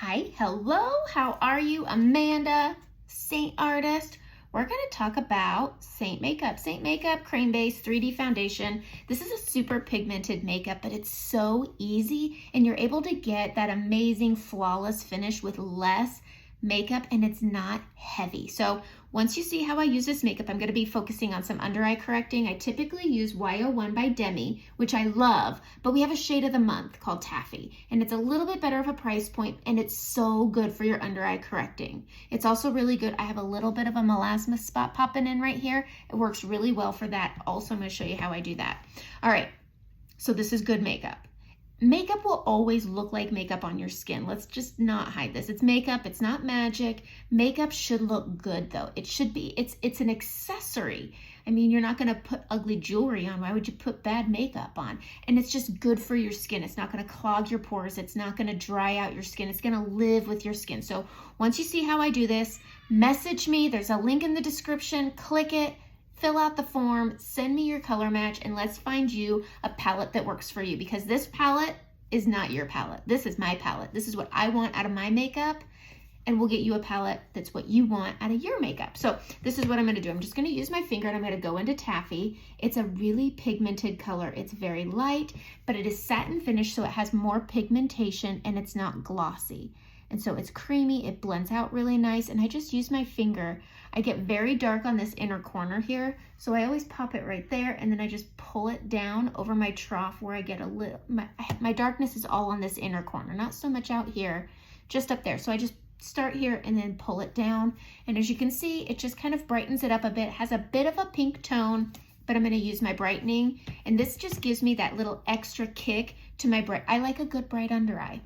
Hi, hello, how are you? Amanda, Seint artist. We're going to talk about Seint makeup. Seint makeup, cream base, 3D foundation. This is a super pigmented makeup, but it's so easy and you're able to get that amazing flawless finish with less makeup and it's not heavy. So once you see how I use this makeup, I'm going to be focusing on some under eye correcting. I typically use Y01 by Demi, which I love, but we have a shade of the month called Taffy, and it's a little bit better of a price point, and it's so good for your under eye correcting. It's also really good. I have a little bit of a melasma spot popping in right here. It works really well for that. Also, I'm going to show you how I do that. All right, so this is good makeup. Makeup will always look like makeup on your skin. Let's just not hide this. It's makeup, it's not magic. Makeup should look good though. It should be, it's an accessory. I mean, you're not gonna put ugly jewelry on. Why would you put bad makeup on? And it's just good for your skin. It's not gonna clog your pores. It's not gonna dry out your skin. It's gonna live with your skin. So once you see how I do this, message me. There's a link in the description, click it. Fill out the form, send me your color match, and let's find you a palette that works for you, because this palette is not your palette. This is my palette. This is what I want out of my makeup, and we'll get you a palette that's what you want out of your makeup. So this is what I'm gonna do. I'm just gonna use my finger and I'm gonna go into Taffy. It's a really pigmented color. It's very light, but it is satin finish, so it has more pigmentation and it's not glossy. And so it's creamy, it blends out really nice, and I just use my finger. I get very dark on this inner corner here, so I always pop it right there, and then I just pull it down over my trough where I get a little, my darkness is all on this inner corner, not so much out here, just up there. So I just start here and then pull it down, and as you can see, it just kind of brightens it up a bit, has a bit of a pink tone, but I'm gonna use my brightening, and this just gives me that little extra kick to my bright. I like a good bright under eye.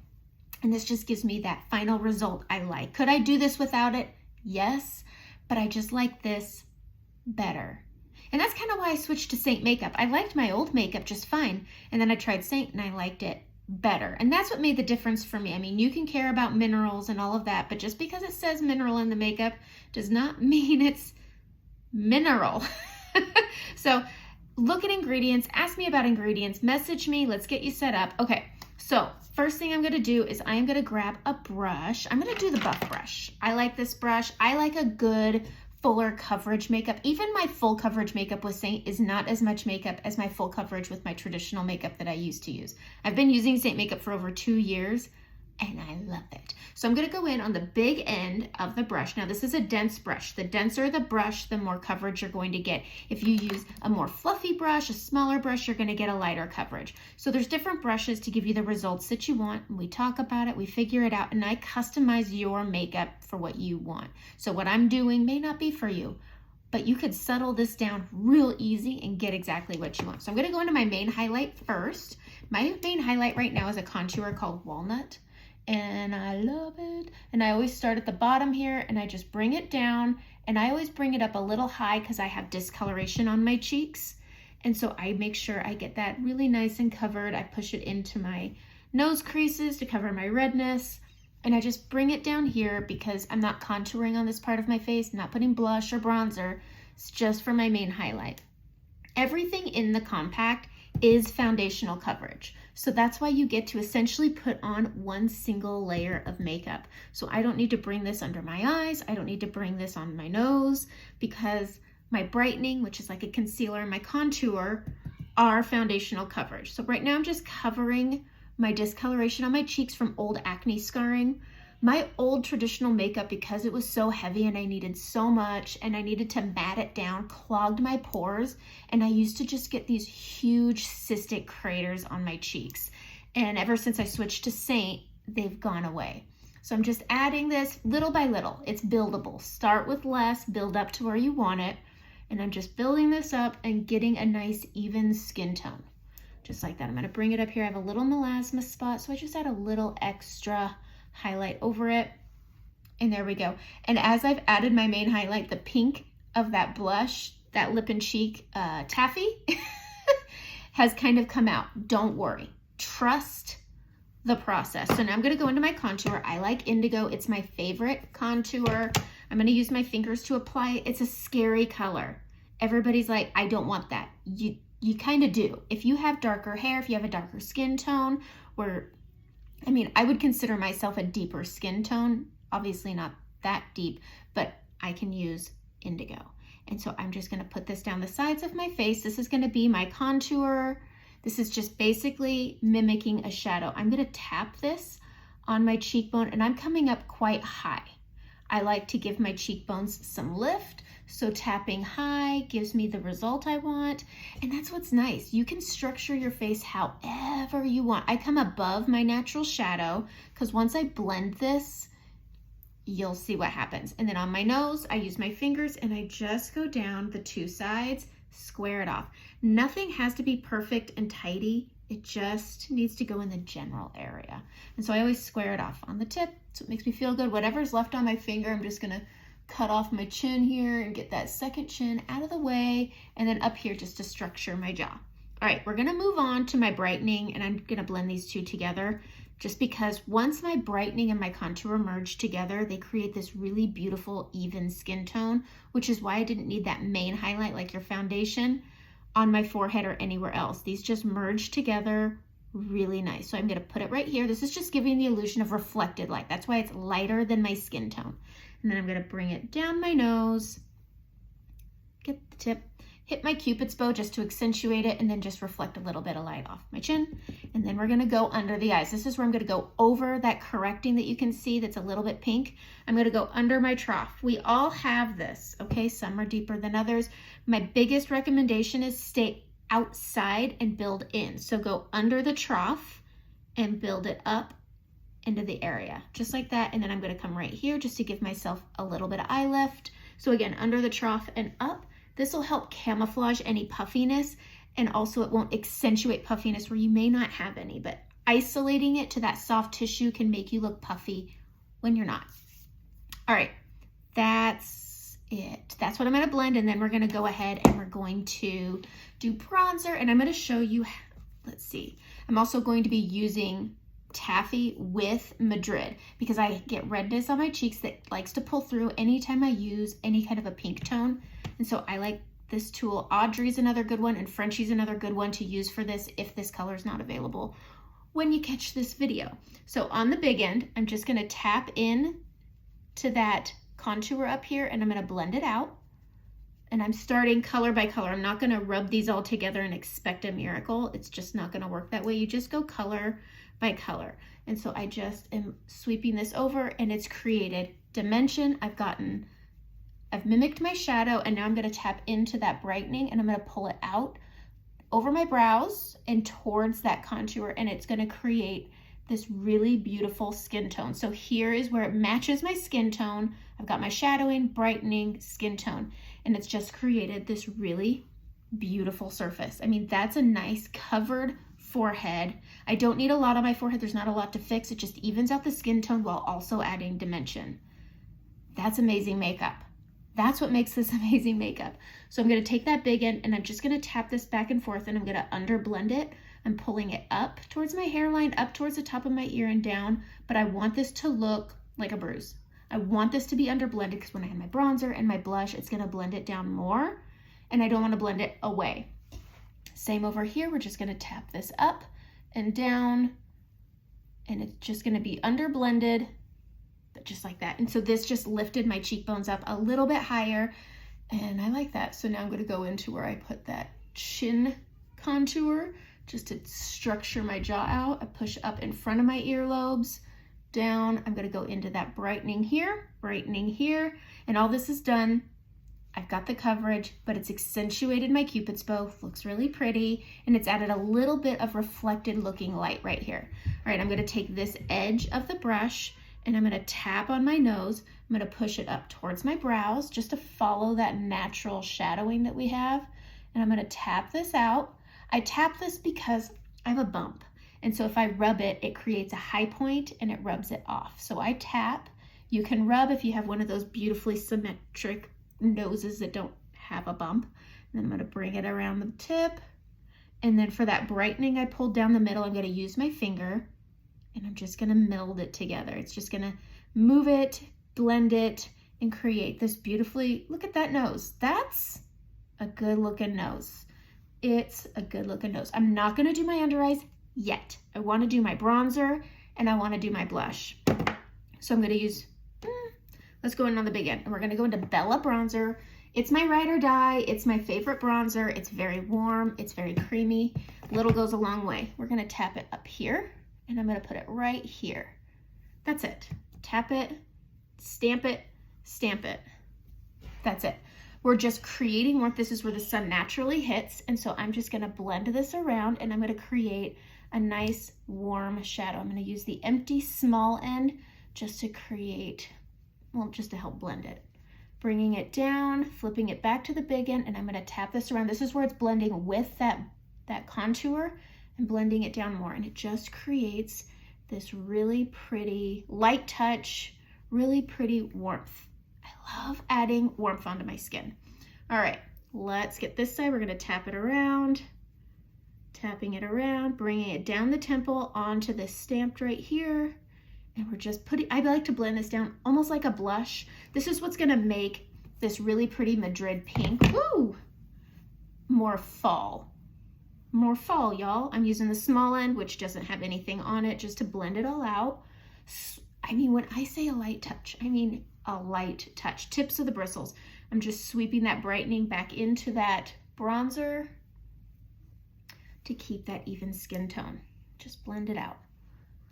And this just gives me that final result I like. Could I do this without it? Yes, but I just like this better. And that's kind of why I switched to Seint makeup. I liked my old makeup just fine, and then I tried Seint and I liked it better. And that's what made the difference for me. I mean, you can care about minerals and all of that, but just because it says mineral in the makeup does not mean it's mineral. So look at ingredients, ask me about ingredients, message me, let's get you set up. Okay. So first thing I'm gonna do is I'm gonna grab a brush. I'm gonna do the buff brush. I like this brush. I like a good fuller coverage makeup. Even my full coverage makeup with Seint is not as much makeup as my full coverage with my traditional makeup that I used to use. I've been using Seint makeup for over 2 years and I love it. So I'm gonna go in on the big end of the brush. Now this is a dense brush. The denser the brush, the more coverage you're going to get. If you use a more fluffy brush, a smaller brush, you're gonna get a lighter coverage. So there's different brushes to give you the results that you want. We talk about it, we figure it out, and I customize your makeup for what you want. So what I'm doing may not be for you, but you could settle this down real easy and get exactly what you want. So I'm gonna go into my main highlight first. My main highlight right now is a contour called Walnut, and I love it. And I always start at the bottom here and I just bring it down, and I always bring it up a little high because I have discoloration on my cheeks. And so I make sure I get that really nice and covered. I push it into my nose creases to cover my redness. And I just bring it down here because I'm not contouring on this part of my face. I'm not putting blush or bronzer. It's just for my main highlight. Everything in the compact is foundational coverage. So that's why you get to essentially put on one single layer of makeup. So I don't need to bring this under my eyes. I don't need to bring this on my nose, because my brightening, which is like a concealer, and my contour are foundational coverage. So right now I'm just covering my discoloration on my cheeks from old acne scarring. My old traditional makeup, because it was so heavy and I needed so much and I needed to mat it down, clogged my pores, and I used to just get these huge cystic craters on my cheeks. And ever since I switched to Seint, they've gone away. So I'm just adding this little by little. It's buildable. Start with less, build up to where you want it. And I'm just building this up and getting a nice even skin tone. Just like that. I'm gonna bring it up here. I have a little melasma spot, so I just add a little extra highlight over it, and there we go. And as I've added my main highlight, the pink of that blush, that lip and cheek Taffy has kind of come out. Don't worry, trust the process. So now I'm gonna go into my contour. I like indigo, it's my favorite contour. I'm gonna use my fingers to apply it. It's a scary color. Everybody's like, I don't want that. You kind of do. If you have darker hair, if you have a darker skin tone, where I mean, I would consider myself a deeper skin tone, obviously not that deep, but I can use indigo. And so I'm just gonna put this down the sides of my face. This is gonna be my contour. This is just basically mimicking a shadow. I'm gonna tap this on my cheekbone, and I'm coming up quite high. I like to give my cheekbones some lift, so tapping high gives me the result I want. And that's what's nice. You can structure your face however you want. I come above my natural shadow because once I blend this, you'll see what happens. And then on my nose, I use my fingers and I just go down the two sides, square it off. Nothing has to be perfect and tidy. It just needs to go in the general area. And so I always square it off on the tip, so it makes me feel good. Whatever's left on my finger, I'm just gonna cut off my chin here and get that second chin out of the way, and then up here just to structure my jaw. All right, we're gonna move on to my brightening, and I'm gonna blend these two together just because once my brightening and my contour merge together, they create this really beautiful, even skin tone, which is why I didn't need that main highlight like your foundation on my forehead or anywhere else. These just merge together really nice. So I'm gonna put it right here. This is just giving the illusion of reflected light. That's why it's lighter than my skin tone. And then I'm gonna bring it down my nose, get the tip, hit my Cupid's bow just to accentuate it, and then just reflect a little bit of light off my chin. And then we're gonna go under the eyes. This is where I'm gonna go over that correcting that you can see that's a little bit pink. I'm gonna go under my trough. We all have this, okay? Some are deeper than others. My biggest recommendation is stay outside and build in. So go under the trough and build it up into the area, just like that. And then I'm gonna come right here just to give myself a little bit of eye lift. So again, under the trough and up. This will help camouflage any puffiness, and also it won't accentuate puffiness where you may not have any, but isolating it to that soft tissue can make you look puffy when you're not. All right, that's it. That's what I'm gonna blend, and then we're gonna go ahead and we're going to do bronzer, and I'm gonna show you, let's see. I'm also going to be using taffy with Madrid because I get redness on my cheeks that likes to pull through anytime I use any kind of a pink tone. And so I like this tool. Audrey's another good one, and Frenchie's another good one to use for this if this color is not available when you catch this video. So on the big end, I'm just gonna tap in to that contour up here, and I'm gonna blend it out. And I'm starting color by color. I'm not gonna rub these all together and expect a miracle. It's just not gonna work that way. You just go color by color. And so I just am sweeping this over, and it's created dimension. I've mimicked my shadow, and now I'm gonna tap into that brightening, and I'm gonna pull it out over my brows and towards that contour, and it's gonna create this really beautiful skin tone. So here is where it matches my skin tone. I've got my shadowing, brightening, skin tone, and it's just created this really beautiful surface. I mean, that's a nice covered forehead. I don't need a lot on my forehead. There's not a lot to fix. It just evens out the skin tone while also adding dimension. That's amazing makeup. That's what makes this amazing makeup. So I'm gonna take that big end, and I'm just gonna tap this back and forth, and I'm gonna under blend it. I'm pulling it up towards my hairline, up towards the top of my ear and down, but I want this to look like a bruise. I want this to be under blended because when I have my bronzer and my blush, it's gonna blend it down more, and I don't wanna blend it away. Same over here, we're just gonna tap this up and down, and it's just gonna be under blended, but just like that. And so this just lifted my cheekbones up a little bit higher, and I like that. So now I'm gonna go into where I put that chin contour just to structure my jaw out. I push up in front of my earlobes, down. I'm gonna go into that brightening here, and all this is done. I've got the coverage, but it's accentuated my Cupid's bow, looks really pretty, and it's added a little bit of reflected looking light right here. All right, I'm gonna take this edge of the brush, and I'm gonna tap on my nose. I'm gonna push it up towards my brows just to follow that natural shadowing that we have. And I'm gonna tap this out. I tap this because I have a bump. And so if I rub it, it creates a high point and it rubs it off. So I tap. You can rub if you have one of those beautifully symmetric noses that don't have a bump. And then I'm gonna bring it around the tip. And then for that brightening, I pulled down the middle. I'm gonna use my finger, and I'm just gonna meld it together. It's just gonna move it, blend it, and create this beautifully, look at that nose. That's a good looking nose. It's a good looking nose. I'm not gonna do my under eyes yet. I wanna do my bronzer and I want to do my blush. So I'm going to use, let's go in on the big end, and we're going to go into Bella Bronzer. It's my ride or die. It's my favorite bronzer. It's very warm. It's very creamy. Little goes a long way. We're going to tap it up here, and I'm going to put it right here. That's it. Tap it, stamp it, stamp it. That's it. We're just creating warmth. This is where the sun naturally hits, and so I'm just going to blend this around, and I'm going to create a nice warm shadow. I'm going to use the empty small end just to create, well, just to help blend it. Bringing it down, flipping it back to the big end, and I'm going to tap this around. This is where it's blending with that contour and blending it down more, and it just creates this really pretty light touch, really pretty warmth. I love adding warmth onto my skin. All right, let's get this side. We're going to tap it around, tapping it around, bringing it down the temple onto this stamped right here. And we're just putting, I like to blend this down almost like a blush. This is what's going to make this really pretty Madrid pink, woo, more fall. More fall, y'all. I'm using the small end, which doesn't have anything on it, just to blend it all out. I mean, when I say a light touch, I mean a light touch. Tips of the bristles. I'm just sweeping that brightening back into that bronzer to keep that even skin tone. Just blend it out.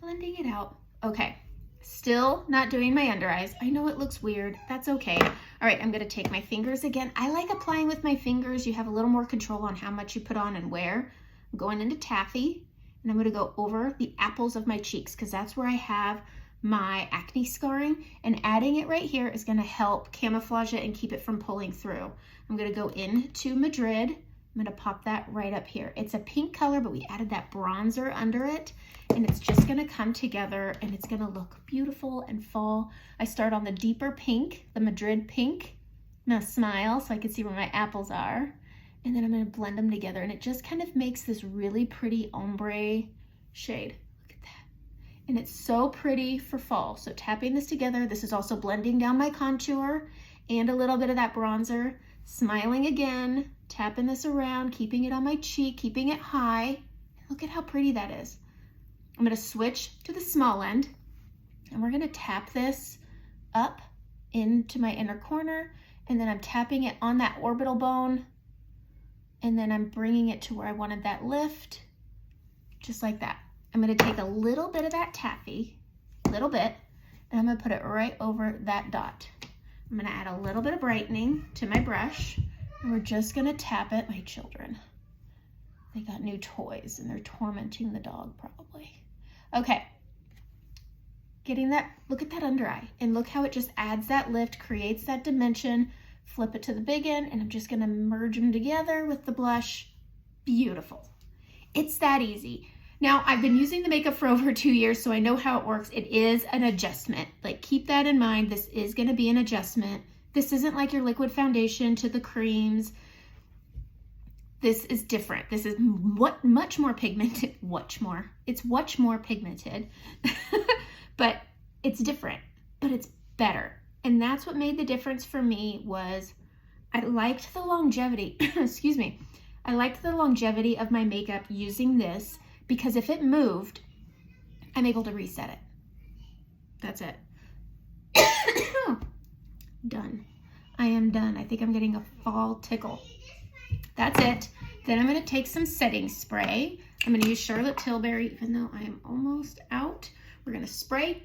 Blending it out. Okay, still not doing my under eyes. I know it looks weird. That's okay. All right, I'm gonna take my fingers again. I like applying with my fingers. You have a little more control on how much you put on and where. I'm going into taffy, and I'm gonna go over the apples of my cheeks because that's where I have my acne scarring, and adding it right here is gonna help camouflage it and keep it from pulling through. I'm gonna go into Madrid. I'm gonna pop that right up here. It's a pink color, but we added that bronzer under it, and it's just gonna come together and it's gonna look beautiful and fall. I start on the deeper pink, the Madrid pink. I'm gonna smile so I can see where my apples are, and then I'm gonna blend them together, and it just kind of makes this really pretty ombre shade. Look at that. And it's so pretty for fall. So tapping this together, this is also blending down my contour and a little bit of that bronzer. Smiling again, tapping this around, keeping it on my cheek, keeping it high. Look at how pretty that is. I'm gonna switch to the small end, and we're gonna tap this up into my inner corner, and then I'm tapping it on that orbital bone, and then I'm bringing it to where I wanted that lift, just like that. I'm gonna take a little bit of that taffy, little bit, and I'm gonna put it right over that dot. I'm gonna add a little bit of brightening to my brush, and we're just gonna tap it. My children, they got new toys and they're tormenting the dog probably. Okay, getting that, look at that under eye, and look how it just adds that lift, creates that dimension. Flip it to the big end, and I'm just gonna merge them together with the blush. Beautiful. It's that easy. Now, I've been using the makeup for over 2 years, so I know how it works. It is an adjustment. Like, keep that in mind. This is gonna be an adjustment. This isn't like your liquid foundation to the creams. This is different. This is much more pigmented. It's much more pigmented, but it's different, but it's better. And that's what made the difference for me. Was I liked the longevity, excuse me. I liked the longevity of my makeup using this, because if it moved, I'm able to reset it. That's it. Done. I am done. I think I'm getting a fall tickle. That's it. Then I'm going to take some setting spray. I'm going to use Charlotte Tilbury, even though I am almost out. We're going to spray.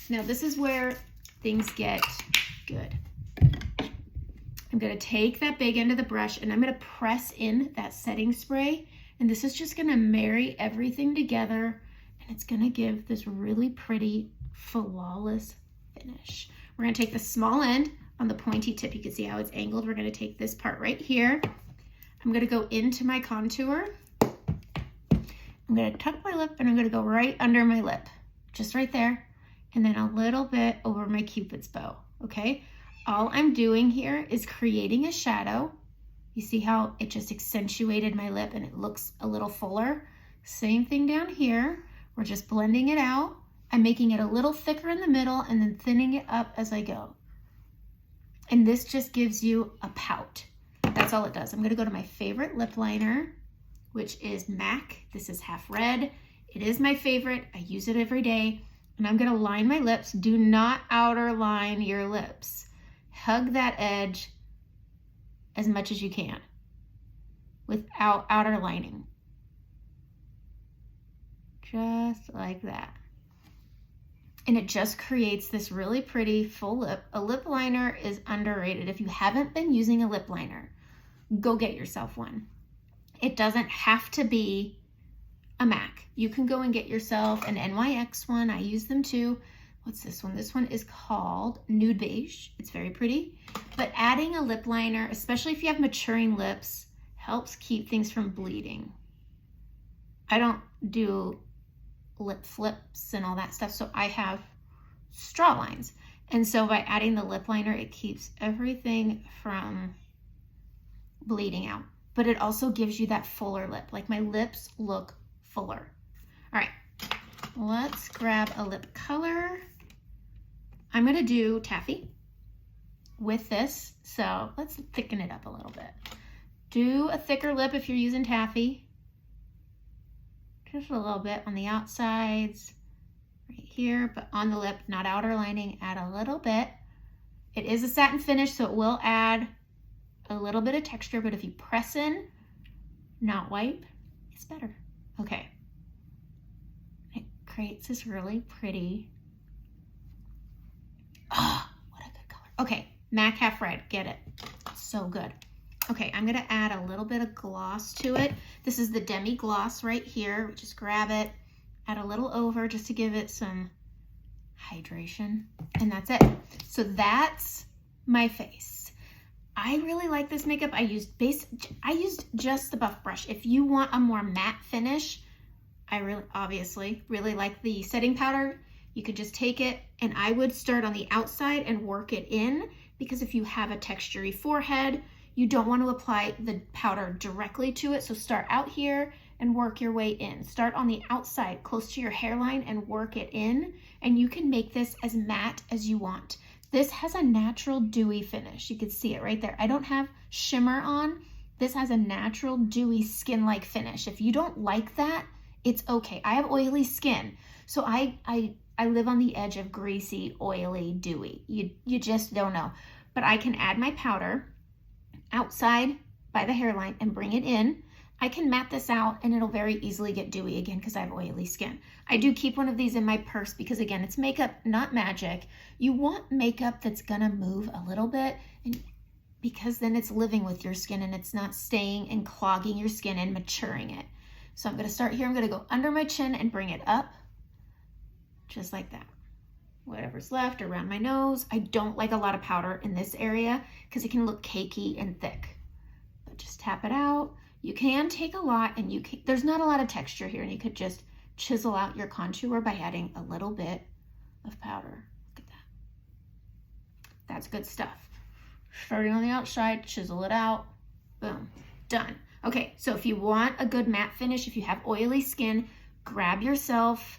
Now this is where things get good. I'm going to take that big end of the brush, and I'm going to press in that setting spray. And this is just going to marry everything together, and it's going to give this really pretty, flawless finish. We're going to take the small end on the pointy tip. You can see how it's angled. We're going to take this part right here. I'm going to go into my contour. I'm going to tuck my lip, and I'm going to go right under my lip, just right there, and then a little bit over my Cupid's bow, okay? All I'm doing here is creating a shadow. You see how it just accentuated my lip and it looks a little fuller? Same thing down here. We're just blending it out. I'm making it a little thicker in the middle and then thinning it up as I go. And this just gives you a pout. That's all it does. I'm gonna go to my favorite lip liner, which is MAC. This is half red It is my favorite. I use it every day. And I'm gonna line my lips. Do not outer line your lips. Hug that edge as much as you can without outer lining. Just like that. And it just creates this really pretty full lip. A lip liner is underrated. If you haven't been using a lip liner, go get yourself one. It doesn't have to be a MAC. You can go and get yourself an NYX one. I use them too. What's this one? This one is called Nude Beige. It's very pretty. But adding a lip liner, especially if you have maturing lips, helps keep things from bleeding. I don't do lip flips and all that stuff, so I have straw lines. And so by adding the lip liner, it keeps everything from bleeding out. But it also gives you that fuller lip. Like my lips look fuller. All right, let's grab a lip color. I'm gonna do taffy with this, so let's thicken it up a little bit. Do a thicker lip if you're using taffy. Just a little bit on the outsides, right here, but on the lip, not outer lining, add a little bit. It is a satin finish, so it will add a little bit of texture, but if you press in, not wipe, it's better. Okay. It creates this really pretty, oh, what a good color. Okay, MAC Half Red, get it. So good. Okay, I'm gonna add a little bit of gloss to it. This is the demi gloss right here. Just grab it, add a little over just to give it some hydration, and that's it. So that's my face. I really like this makeup. I used just the Buff brush. If you want a more matte finish, I obviously really like the setting powder. You could just take it, and I would start on the outside and work it in, because if you have a textury forehead, you don't want to apply the powder directly to it. So start out here and work your way in. Start on the outside close to your hairline and work it in, and you can make this as matte as you want. This has a natural dewy finish. You can see it right there. I don't have shimmer on. This has a natural dewy skin-like finish. If you don't like that, it's okay. I have oily skin, so I live on the edge of greasy, oily, dewy. You just don't know. But I can add my powder outside by the hairline and bring it in. I can matte this out and it'll very easily get dewy again because I have oily skin. I do keep one of these in my purse because, again, it's makeup, not magic. You want makeup that's gonna move a little bit, and because then it's living with your skin and it's not staying and clogging your skin and maturing it. So I'm gonna start here. I'm gonna go under my chin and bring it up just like that. Whatever's left around my nose. I don't like a lot of powder in this area because it can look cakey and thick, but just tap it out. You can take a lot, and there's not a lot of texture here, and you could just chisel out your contour by adding a little bit of powder. Look at that. That's good stuff. Starting on the outside, chisel it out, boom, done. Okay, so if you want a good matte finish, if you have oily skin, grab yourself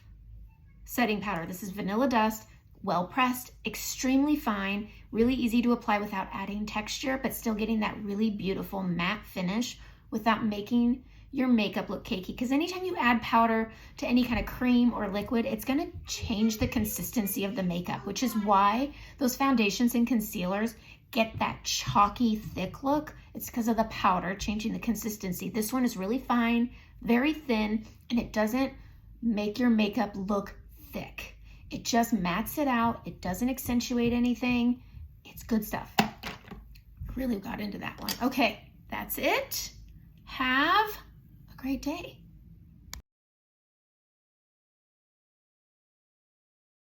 setting powder. This is Vanilla Dust, well pressed, extremely fine, really easy to apply without adding texture, but still getting that really beautiful matte finish without making your makeup look cakey. Because anytime you add powder to any kind of cream or liquid, it's gonna change the consistency of the makeup, which is why those foundations and concealers get that chalky, thick look. It's because of the powder changing the consistency. This one is really fine, very thin, and it doesn't make your makeup look thick. It just mattes it out. It doesn't accentuate anything. It's good stuff. Really got into that one. Okay, that's it. Have a great day.